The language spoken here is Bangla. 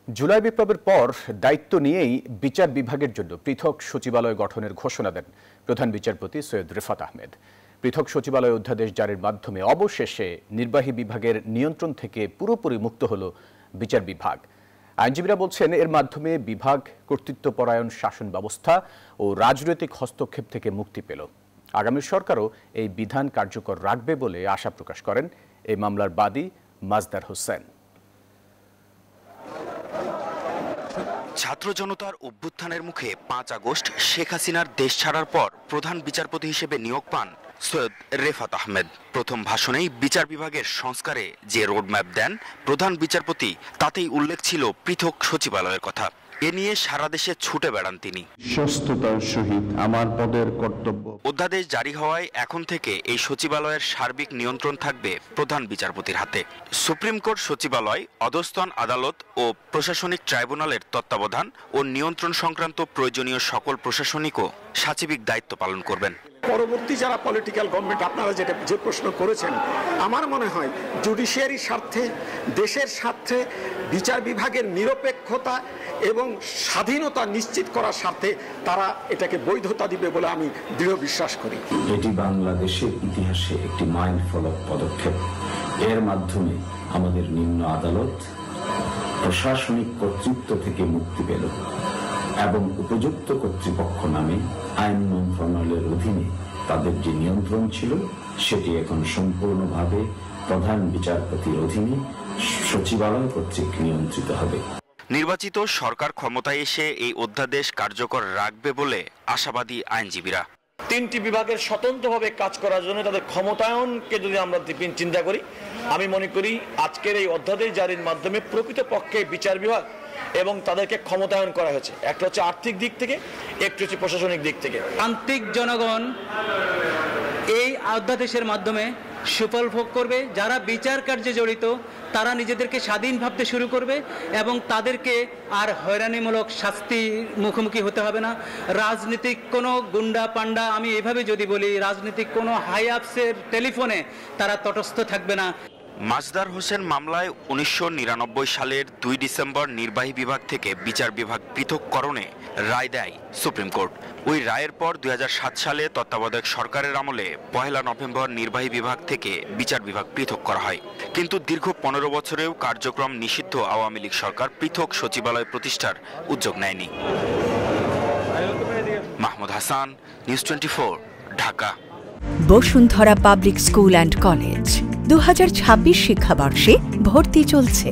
জুলাই বিপ্লবের পর দায়িত্ব নিয়েই বিচার বিভাগের জন্য পৃথক সচিবালয় গঠনের ঘোষণা দেন প্রধান বিচারপতি সৈয়দ রেফাত আহমেদ। পৃথক সচিবালয় অধ্যাদেশ জারির মাধ্যমে অবশেষে নির্বাহী বিভাগের নিয়ন্ত্রণ থেকে পুরোপুরি মুক্ত হল বিচার বিভাগ। আইনজীবীরা বলছেন, এর মাধ্যমে বিভাগ কর্তৃত্বপরায়ণ শাসন ব্যবস্থা ও রাজনৈতিক হস্তক্ষেপ থেকে মুক্তি পেল। আগামী সরকারও এই বিধান কার্যকর রাখবে বলে আশা প্রকাশ করেন এই মামলার বাদী মাজদার হোসেন। ছাত্র জনতার অভ্যুত্থানের মুখে 5 আগস্ট শেখ হাসিনার দেশ ছাড়ার পর প্রধান বিচারপতি হিসেবে নিয়োগ পান সৈয়দ রেফাত আহমেদ। প্রথম ভাষণেই বিচার বিভাগের সংস্কারে যে রোডম্যাপ দেন প্রধান বিচারপতি, তাতেই উল্লেখ ছিল পৃথক সচিবালয়ের কথা। এ নিয়ে সারা দেশে ছুটে বেড়ান তিনি। সুস্থতার সহিত আমার পদের কর্তব্য। অধ্যাদেশ জারি হওয়ায় এখন থেকে এই সচিবালয়ের সার্বিক নিয়ন্ত্রণ থাকবে প্রধান বিচারপতির হাতে। সুপ্রিম কোর্ট সচিবালয়, অধস্তন আদালত ও প্রশাসনিক ট্রাইব্যুনালের তত্ত্বাবধান ও নিয়ন্ত্রণ সংক্রান্ত প্রয়োজনীয় সকল প্রশাসনিক ও সাচিবিক দায়িত্ব পালন করবেন। পরবর্তী যারা পলিটিক্যাল গভর্নমেন্ট, আপনারা যে প্রশ্ন করেছেন, আমার মনে হয় জুডিশিয়ারির স্বার্থে, দেশের স্বার্থে, বিচার বিভাগের নিরপেক্ষতা এবং স্বাধীনতা নিশ্চিত করার স্বার্থে তারা এটাকে বৈধতা দিবে বলে আমি দৃঢ় বিশ্বাস করি। এটি বাংলাদেশের ইতিহাসে একটি মাইলফলক পদক্ষেপ। এর মাধ্যমে আমাদের নিম্ন আদালত প্রশাসনিক কর্তৃত্ব থেকে মুক্তি পেল এবং উপযুক্ত কর্তৃপক্ষ নামে আইন মন্ত্রণালয়ের অধীনে তাদের যে নিয়ন্ত্রণ ছিল সেটি এখন সম্পূর্ণভাবে প্রধান বিচারপতির অধীনে সচিবালয় কর্তৃক নিয়ন্ত্রিত হবে। নির্বাচিত সরকার ক্ষমতায় এসে এই অধ্যাদেশ কার্যকর রাখবে বলে আশাবাদী আইনজীবীরা। 3টি বিভাগের স্বতন্ত্রভাবে কাজ করার জন্য তাদের ক্ষমতায়নকে যদি আমরা চিন্তা করি, আমি মনে করি আজকের এই অধ্যাদেশ জারির মাধ্যমে প্রকৃতপক্ষে বিচার বিভাগ এবং তাদেরকে ক্ষমতায়ন করা হয়েছে। একটা হচ্ছে আর্থিক দিক থেকে, একটা হচ্ছে প্রশাসনিক দিক থেকে। আন্তরিক জনগণ এই অধ্যাদেশের মাধ্যমে সুফল ভোগ করবে। যারা বিচার কার্যে জড়িত তারা নিজেদেরকে স্বাধীন ভাবতে শুরু করবে এবং তাদেরকে আর হয়রানিমূলক শাস্তির মুখোমুখি হতে হবে না। রাজনীতিক কোনো গুন্ডা পান্ডা, আমি এভাবে যদি বলি, রাজনীতিক কোনো হাই আপসের টেলিফোনে তারা তটস্থ থাকবে না। মাজদার হোসেন মামলায় 1999 সালের 2 ডিসেম্বর নির্বাহী বিভাগ থেকে বিচার বিভাগ পৃথককরণে রায় দেয় সুপ্রিম কোর্ট। ওই রায়ের পর 2007 সালে তত্ত্বাবধায়ক সরকারের আমলে 1 নভেম্বর নির্বাহী বিভাগ থেকে বিচার বিভাগ পৃথক করা হয়। কিন্তু দীর্ঘ 15 বছরেও কার্যক্রম নিষিদ্ধ আওয়ামী লীগ সরকার পৃথক সচিবালয় প্রতিষ্ঠার উদ্যোগ নেয়নি। Mahmud Hasan, news 24, Dhaka. Bashundhara public school and college 2026 শিক্ষাবর্ষে ভর্তি চলছে।